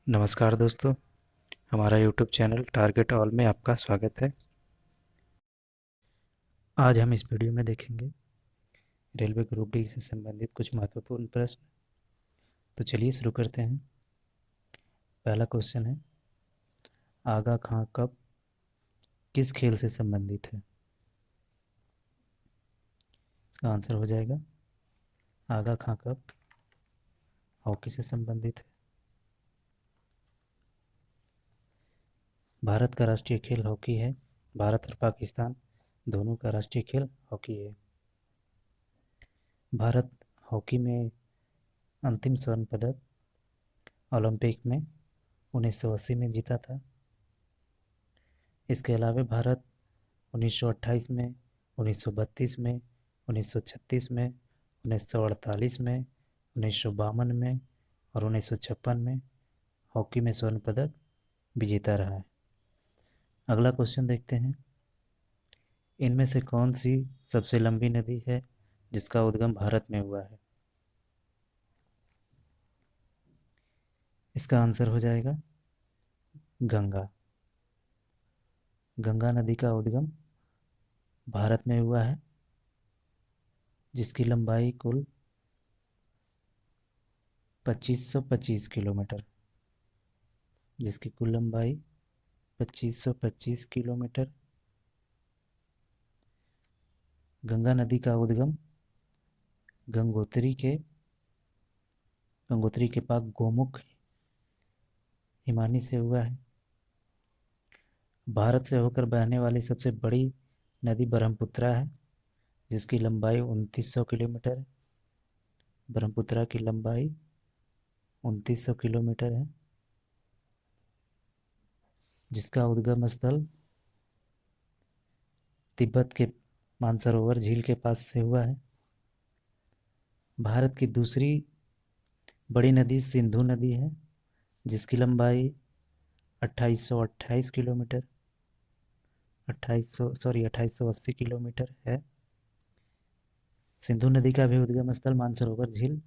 नमस्कार दोस्तों, हमारा यूट्यूब चैनल टारगेट ऑल में आपका स्वागत है। आज हम इस वीडियो में देखेंगे रेलवे ग्रुप डी से संबंधित कुछ महत्वपूर्ण प्रश्न। तो चलिए शुरू करते हैं। पहला क्वेश्चन है, आगा खां कब किस खेल से संबंधित है? इसका आंसर हो जाएगा आगा खां कब हॉकी से संबंधित है। भारत का राष्ट्रीय खेल हॉकी है। भारत और पाकिस्तान दोनों का राष्ट्रीय खेल हॉकी है। भारत हॉकी में अंतिम स्वर्ण पदक ओलंपिक में 1980 में जीता था। इसके अलावा भारत 1928 में, 1932 में, 1936 में, 1948 में, 1952 में और 1956 में हॉकी में स्वर्ण पदक विजेता रहा है। अगला क्वेश्चन देखते हैं, इनमें से कौन सी सबसे लंबी नदी है जिसका उद्गम भारत में हुआ है? इसका आंसर हो जाएगा गंगा। गंगा नदी का उद्गम भारत में हुआ है, जिसकी लंबाई कुल 2525 किलोमीटर, जिसकी कुल लंबाई 2525 किलोमीटर। गंगा नदी का उद्गम गंगोत्री के पास गोमुख हिमानी से हुआ है। भारत से होकर बहने वाली सबसे बड़ी नदी ब्रह्मपुत्रा है, जिसकी लंबाई 2900 किलोमीटर है। ब्रह्मपुत्रा की लंबाई 2900 किलोमीटर है, जिसका उद्गम स्थल तिब्बत के मानसरोवर झील के पास से हुआ है। भारत की दूसरी बड़ी नदी सिंधु नदी है, जिसकी लंबाई 2828 किलोमीटर 2880 किलोमीटर है। सिंधु नदी का भी उद्गम स्थल मानसरोवर झील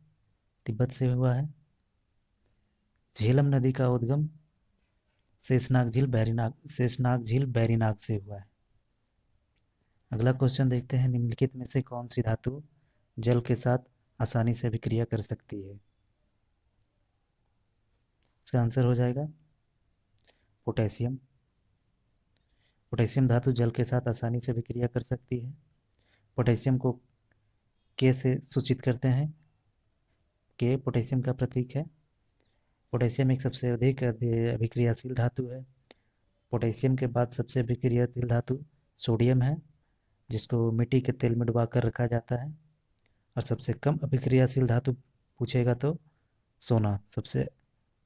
तिब्बत से हुआ है। झेलम नदी का उद्गम शेषनाग झील बैरीनाग से हुआ है। अगला क्वेश्चन देखते हैं, निम्नलिखित में से कौन सी धातु जल के साथ आसानी से अभिक्रिया कर सकती है? इसका आंसर हो जाएगा पोटेशियम। पोटेशियम धातु जल के साथ आसानी से अभिक्रिया कर सकती है। पोटेशियम को के से सूचित करते हैं। के पोटेशियम का प्रतीक है। पोटेशियम एक सबसे अधिक अभिक्रियाशील धातु है। पोटेशियम के बाद सबसे अभिक्रियाशील धातु सोडियम है, जिसको मिट्टी के तेल में डुबा कर रखा जाता है। और सबसे कम अभिक्रियाशील धातु पूछेगा तो सोना। सबसे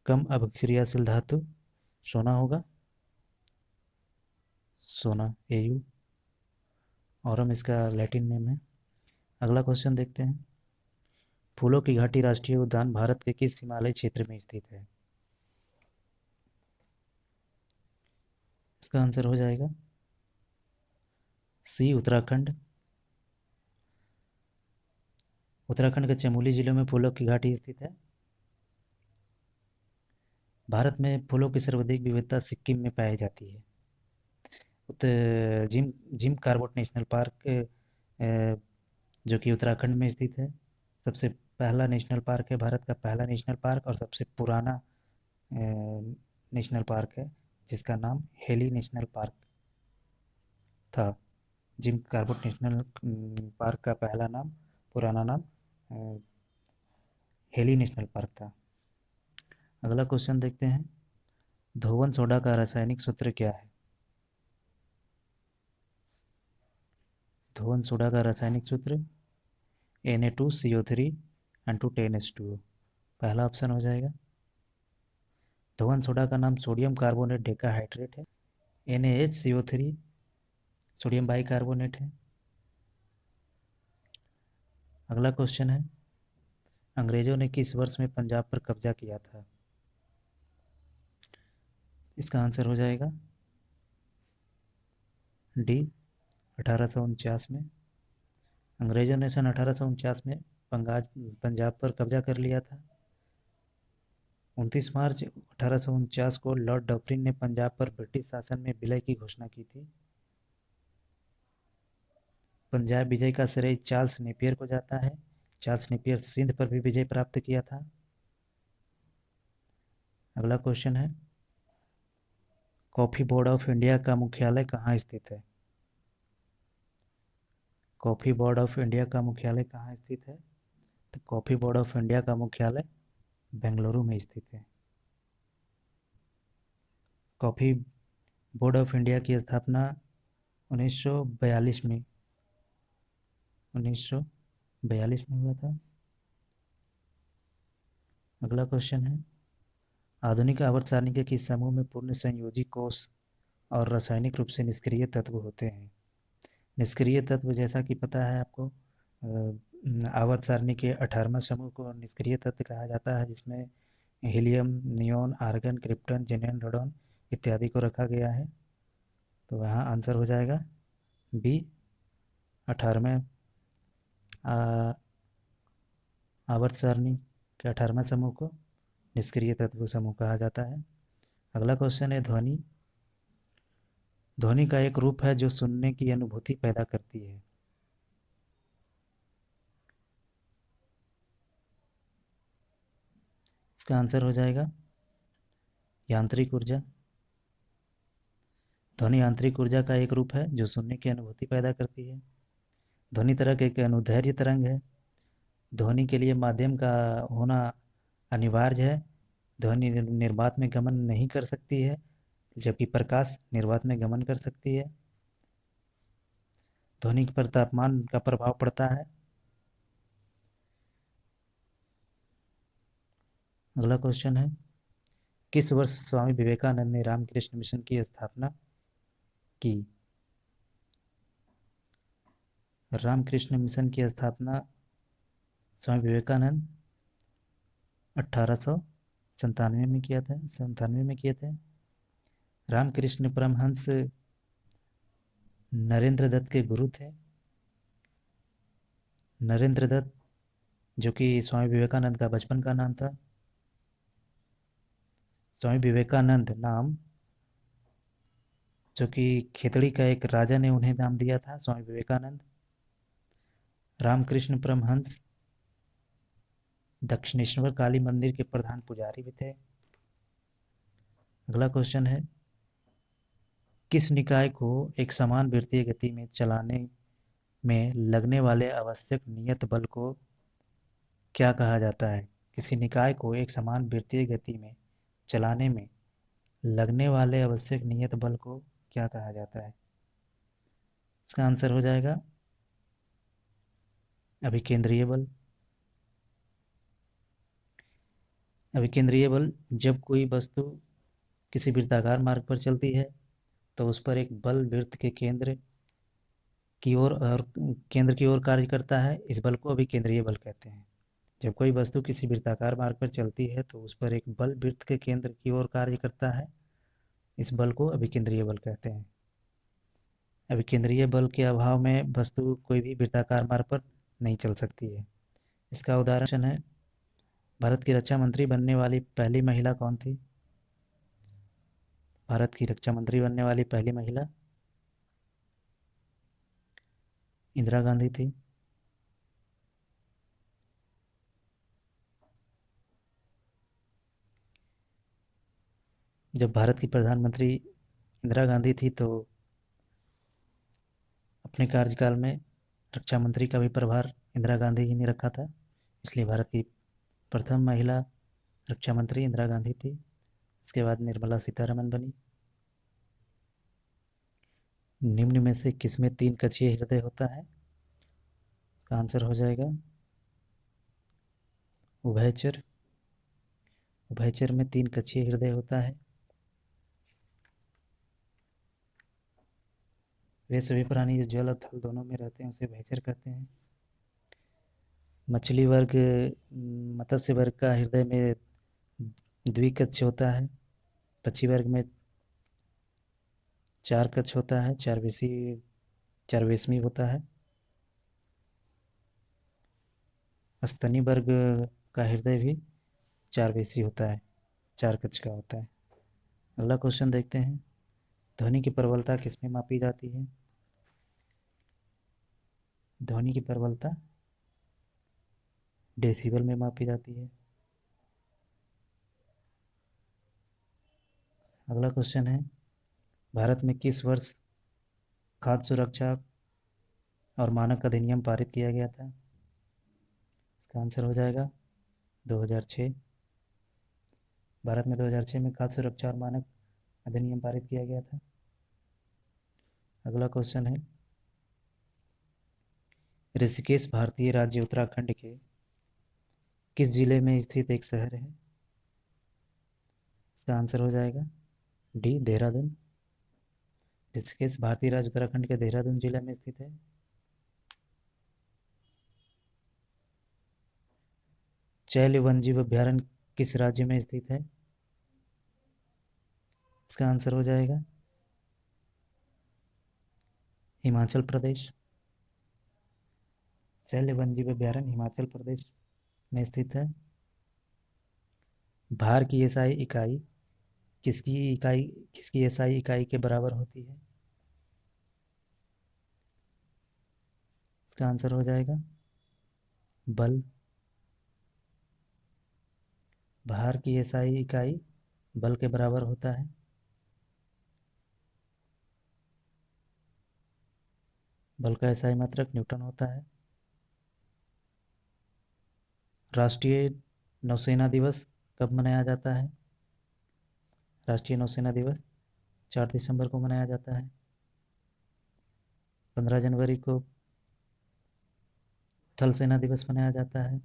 कम अभिक्रियाशील धातु सोना होगा, सोना Au। और हम इसका लैटिन नेम है। अगला क्वेश्चन देखते हैं, फूलों की घाटी राष्ट्रीय उद्यान भारत के किस हिमालय क्षेत्र में स्थित है? इसका आंसर हो जाएगा सी, उत्तराखंड। उत्तराखंड के चमोली जिले में फूलों की घाटी स्थित है। भारत में फूलों की सर्वाधिक विविधता सिक्किम में पाई जाती है। Jim Jim Corbett National Park, जो कि उत्तराखंड में स्थित है, सबसे पहला नेशनल पार्क है, भारत का पहला नेशनल पार्क और सबसे पुराना नेशनल पार्क है, जिसका नाम हेली नेशनल पार्क था। जिम कार्बेट नेशनल पार्क का पहला नाम, पुराना नाम हेली नेशनल पार्क था। अगला क्वेश्चन देखते हैं, धोवन सोडा का रासायनिक सूत्र क्या है? धोवन सोडा का रासायनिक सूत्र Na2CO3 N2 10H2O, पहला ऑप्शन हो जाएगा। धोवन सोडा का नाम सोडियम कार्बोनेट डेकाहाइड्रेट है। NaHCO3 सोडियम बाइकार्बोनेट है। अगला क्वेश्चन है, अंग्रेजों ने किस वर्ष में पंजाब पर कब्जा किया था? इसका आंसर हो जाएगा डी, 1849 में। अंग्रेजों ने सन 1849 में पंजाब पर कब्जा कर लिया था। 29 मार्च 1849 को लॉर्ड डफरिन ने पंजाब पर ब्रिटिश शासन में विलय की घोषणा की थी। पंजाब विजय का श्रेय चार्ल्स नेपियर को जाता है। चार्ल्स नेपियर सिंध पर भी विजय प्राप्त किया था। अगला क्वेश्चन है, कॉफी बोर्ड ऑफ इंडिया का मुख्यालय कहाँ स्थित है? कॉफी बोर्ड ऑफ इंडिया का मुख्यालय कहाँ स्थित है? तो कॉफी बोर्ड ऑफ इंडिया का मुख्यालय बेंगलुरु में स्थित है। कॉफी बोर्ड ऑफ इंडिया की स्थापना 1942 में 1942 में हुआ था। अगला क्वेश्चन है, आधुनिक आवर्त सारणी के किस समूह में पूर्ण संयोजी कोष और रासायनिक रूप से निष्क्रिय तत्व होते हैं? निष्क्रिय तत्व जैसा कि पता है आपको, आवर्त सारणी के 18वां समूह को निष्क्रिय तत्व कहा जाता है, जिसमें helium, neon, argon, krypton, xenon, radon इत्यादि को रखा गया है। तो यहाँ आंसर हो जाएगा बी, 18वें आवर्त सारणी के 18वां समूह को निष्क्रिय तत्व समूह कहा जाता है। अगला क्वेश्चन है, ध्वनि। ध्वनि का एक रूप है जो सुनने की अनुभूति पैदा करती है। इसका आंसर हो जाएगा यांत्रिक ऊर्जा। ध्वनि यांत्रिक ऊर्जा का एक रूप है जो सुनने की अनुभूति पैदा करती है। ध्वनि तरंग एक अनुदैर्ध्य तरंग है। ध्वनि के लिए माध्यम का होना अनिवार्य है। ध्वनि निर्वात में गमन नहीं कर सकती है, जबकि प्रकाश निर्वात में गमन कर सकती है। ध्वनि पर तापमान का प्रभाव पड़ता है। अगला क्वेश्चन है, किस वर्ष स्वामी विवेकानंद ने रामकृष्ण मिशन की स्थापना की? रामकृष्ण मिशन की स्थापना स्वामी विवेकानंद 1897 में किया था, 97 में किए थे। रामकृष्ण परमहंस नरेंद्र दत्त के गुरु थे। नरेंद्र दत्त, जो कि स्वामी विवेकानंद का बचपन का नाम था। स्वामी विवेकानंद नाम जो कि खेतड़ी का एक राजा ने उन्हें नाम दिया था, स्वामी विवेकानंद। रामकृष्ण परमहंस दक्षिणेश्वर काली मंदिर के प्रधान पुजारी भी थे। अगला क्वेश्चन है, किस निकाय को एक समान वृत्तीय गति में चलाने में लगने वाले आवश्यक नियत बल को क्या कहा जाता है? किसी निकाय को एक समान वृत्तीय गति में चलाने में लगने वाले आवश्यक नियत बल को क्या कहा जाता है? इसका आंसर हो जाएगा अभिकेंद्रीय बल। अभिकेंद्रीय बल, जब कोई वस्तु किसी वृत्ताकार मार्ग पर चलती है तो उस पर एक बल वृत्त के केंद्र की ओर कार्य करता है। इस बल को अभिकेंद्रीय बल कहते हैं। जब कोई वस्तु किसी वृत्ताकार मार्ग पर चलती है तो उस पर एक बल वृत्त के केंद्र की ओर कार्य करता है। इस बल को अभिकेंद्रीय बल कहते हैं। अभिकेंद्रीय बल के अभाव में वस्तु कोई भी वृत्ताकार मार्ग पर नहीं चल सकती है। इसका उदाहरण है, भारत की रक्षा मंत्री बनने वाली पहली महिला कौन थी? भारत की रक्षा मंत्री बनने वाली पहली महिला इंदिरा गांधी थी। जब भारत की प्रधानमंत्री इंदिरा गांधी थी तो अपने कार्यकाल में रक्षा मंत्री का भी प्रभार इंदिरा गांधी जी ने रखा था, इसलिए भारत की प्रथम महिला रक्षा मंत्री इंदिरा गांधी थी। इसके बाद निर्मला सीतारमन बनी। निम्न में से किसमें तीन कक्षीय हृदय होता है? इसका आंसर हो जाएगा उभयचर। उभयचर में तीन कक्षीय हृदय होता है। वे सभी प्राणी जो जल और थल दोनों में रहते हैं उसे उभयचर कहते हैं। मछली वर्ग, मत्स्य वर्ग का हृदय में द्विकक्ष होता है। पक्षी वर्ग में चार कक्ष होता है, चार वेशमी होता है। स्तनी वर्ग का हृदय भी चार वेशी होता है। 4 गज का होता है। अगला क्वेश्चन देखते हैं, ध्वनि की प्रबलता किसमें मापी जाती है? ध्वनि की प्रबलता डेसिबल में मापी जाती है। अगला क्वेश्चन है, भारत में किस वर्ष खाद्य सुरक्षा और मानक अधिनियम पारित किया गया था? इसका आंसर हो जाएगा 2006। भारत में 2006 में खाद्य सुरक्षा और मानक अधिनियम पारित किया गया था। अगला क्वेश्चन है, ऋषिकेश भारतीय राज्य उत्तराखंड के किस जिले में स्थित एक शहर है? इसका आंसर हो जाएगा डी, देहरादून। ऋषिकेश भारतीय राज्य उत्तराखंड के देहरादून जिले में स्थित है। चैल वन्यजीव अभयारण्य किस राज्य में स्थित है? इसका आंसर हो जाएगा हिमाचल प्रदेश। चैल वन्यजीव अभयारण्य हिमाचल प्रदेश में स्थित है। भार की एसआई इकाई किसकी एसआई इकाई के बराबर होती है? इसका आंसर हो जाएगा बल। भार की एसआई इकाई बल के बराबर होता है। बल का एसआई मात्रक न्यूटन होता है। राष्ट्रीय नौसेना दिवस कब मनाया जाता है? राष्ट्रीय नौसेना दिवस 4 दिसंबर को मनाया जाता है। 15 जनवरी को थल सेना दिवस मनाया जाता है।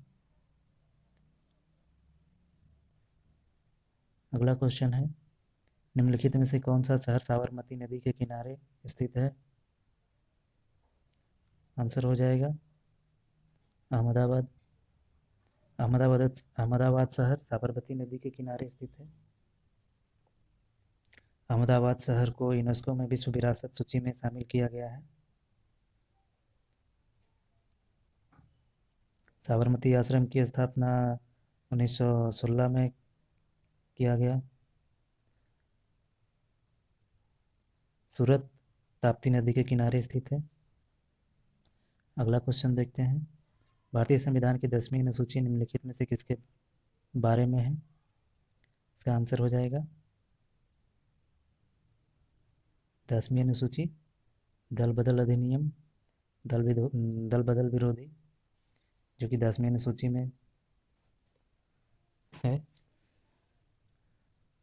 अगला क्वेश्चन है, निम्नलिखित में से कौन सा शहर साबरमती नदी के किनारे स्थित है? आंसर हो जाएगा अहमदाबाद। अहमदाबाद शहर साबरमती नदी के किनारे स्थित है। अहमदाबाद शहर को यूनेस्को में विश्व विरासत सूची में शामिल किया गया है। साबरमती आश्रम की स्थापना 1916 में किया गया। सूरत ताप्ती नदी के किनारे स्थित है। अगला क्वेश्चन देखते हैं, भारतीय संविधान की 10वीं अनुसूची निम्नलिखित में से किसके बारे में है? इसका आंसर हो जाएगा 10वीं अनुसूची दल बदल अधिनियम, दल बदल विरोधी, जो कि 10वीं अनुसूची में है।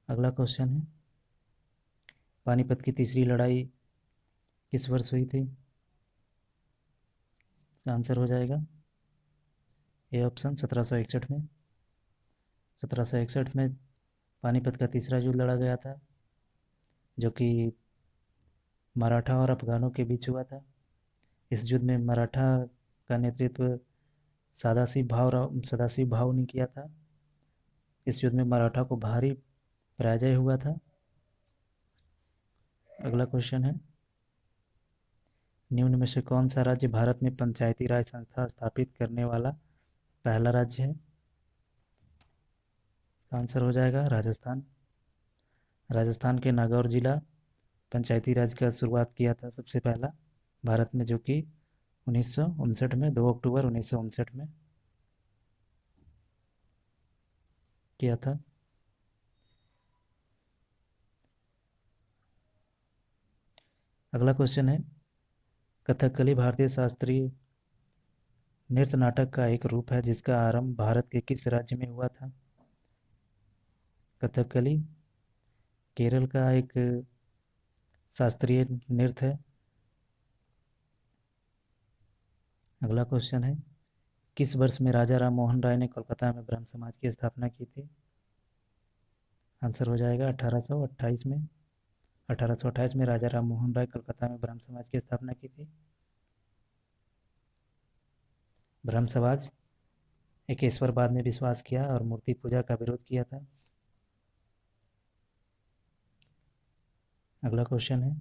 अगला क्वेश्चन है, पानीपत की तीसरी लड़ाई किस वर्ष हुई थी? इसका आंसर हो जाएगा ए ऑप्शन 1761 में। 1761 में पानीपत का तीसरा युद्ध लड़ा गया था, जो कि मराठा और अफगानों के बीच हुआ था। इस युद्ध में मराठा का नेतृत्व सदाशिव भाव ने किया था। इस युद्ध में मराठा को भारी पराजय हुआ था। अगला क्वेश्चन है, निम्न में से कौन सा राज्य भारत में पंचायती राज संस्था स्थापित करने वाला पहला राज्य है? आंसर हो जाएगा राजस्थान। राजस्थान के नागौर जिला पंचायती राज का शुरुआत किया था सबसे पहला भारत में, जो कि 1959 में 2 अक्टूबर 1959 में किया था। अगला क्वेश्चन है, कथकली भारतीय शास्त्रीय नृत्य नाटक का एक रूप है जिसका आरंभ भारत के किस राज्य में हुआ था? कथकली केरल का एक शास्त्रीय नृत्य है। अगला क्वेश्चन है, किस वर्ष में राजा राम मोहन राय ने कोलकाता में ब्रह्म समाज की स्थापना की थी? आंसर हो जाएगा 1828 में। 1828 में राजा राम मोहन राय कोलकाता में ब्रह्म समाज की स्थापना की थी। ब्रह्म समाज एक ईश्वरवाद में विश्वास किया और मूर्ति पूजा का विरोध किया था। अगला क्वेश्चन है,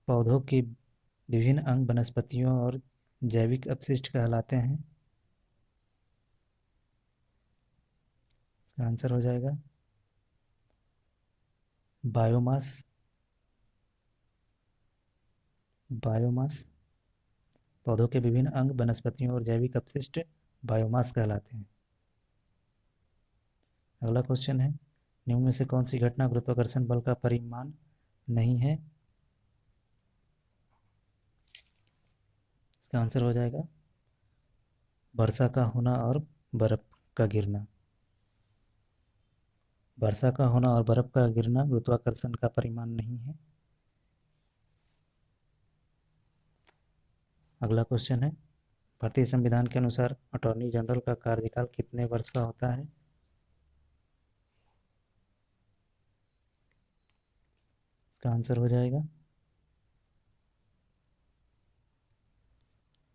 पौधों के विभिन्न अंग वनस्पतियों और जैविक अपशिष्ट कहलाते हैं। इसका आंसर हो जाएगा बायोमास, बायोमास पौधों के विभिन्न अंग, वनस्पतियों और जैविक अपशिष्ट बायोमास कहलाते हैं। अगला क्वेश्चन है, निम्न में से कौन सी घटना गुरुत्वाकर्षण बल का परिमाण नहीं है? इसका आंसर हो जाएगा वर्षा का होना और बर्फ का गिरना। वर्षा का होना और बर्फ का गिरना गुरुत्वाकर्षण का परिमाण नहीं है। अगला क्वेश्चन है, भारतीय संविधान के अनुसार अटॉर्नी जनरल का कार्यकाल कितने वर्ष का होता है? इसका आंसर हो जाएगा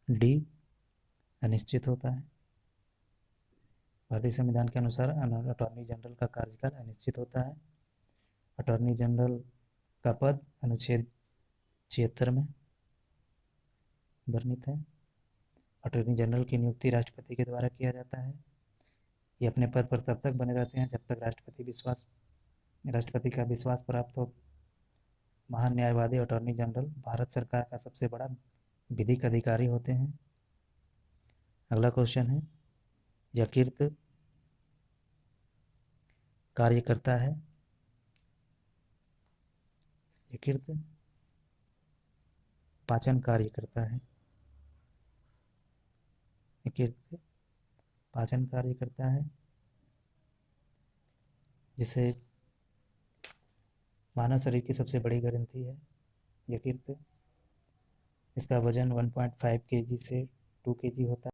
डी, अनिश्चित होता है। भारतीय संविधान के अनुसार अटॉर्नी जनरल का कार्यकाल अनिश्चित होता है। अटॉर्नी जनरल का पद अनुच्छेद 76 में वर्णित है। अटॉर्नी जनरल की नियुक्ति राष्ट्रपति के द्वारा किया जाता है। ये अपने पद पर तब तक बने रहते हैं जब तक राष्ट्रपति का विश्वास प्राप्त हो। महान न्यायवादी अटॉर्नी जनरल भारत सरकार का सबसे बड़ा विधिक अधिकारी होते हैं। अगला क्वेश्चन है, यकृत कार्य करता है, यकृत पाचन कार्य करता है, यकृत पाचन कार्य करता है, जिसे मानव शरीर की सबसे बड़ी ग्रंथि है यकृत। इसका वजन 1.5 kg से 2 kg होता है।